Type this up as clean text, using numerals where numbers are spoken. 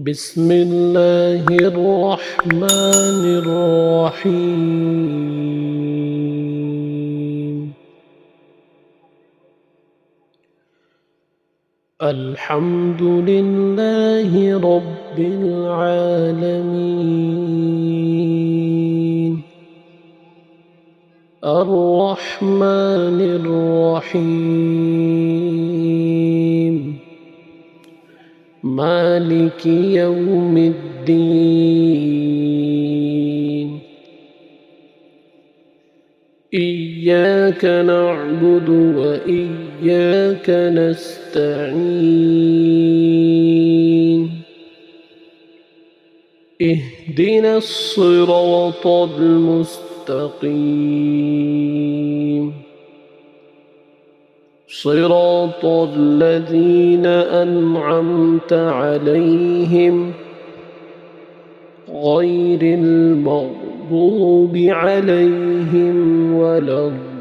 بسم الله الرحمن الرحيم. الحمد لله رب العالمين الرحمن الرحيم مالك يوم الدين. إياك نعبد وإياك نستعين. اهدنا الصراط المستقيم صراط الذين أنعمت عليهم غير المغضوب عليهم ولا الضالين.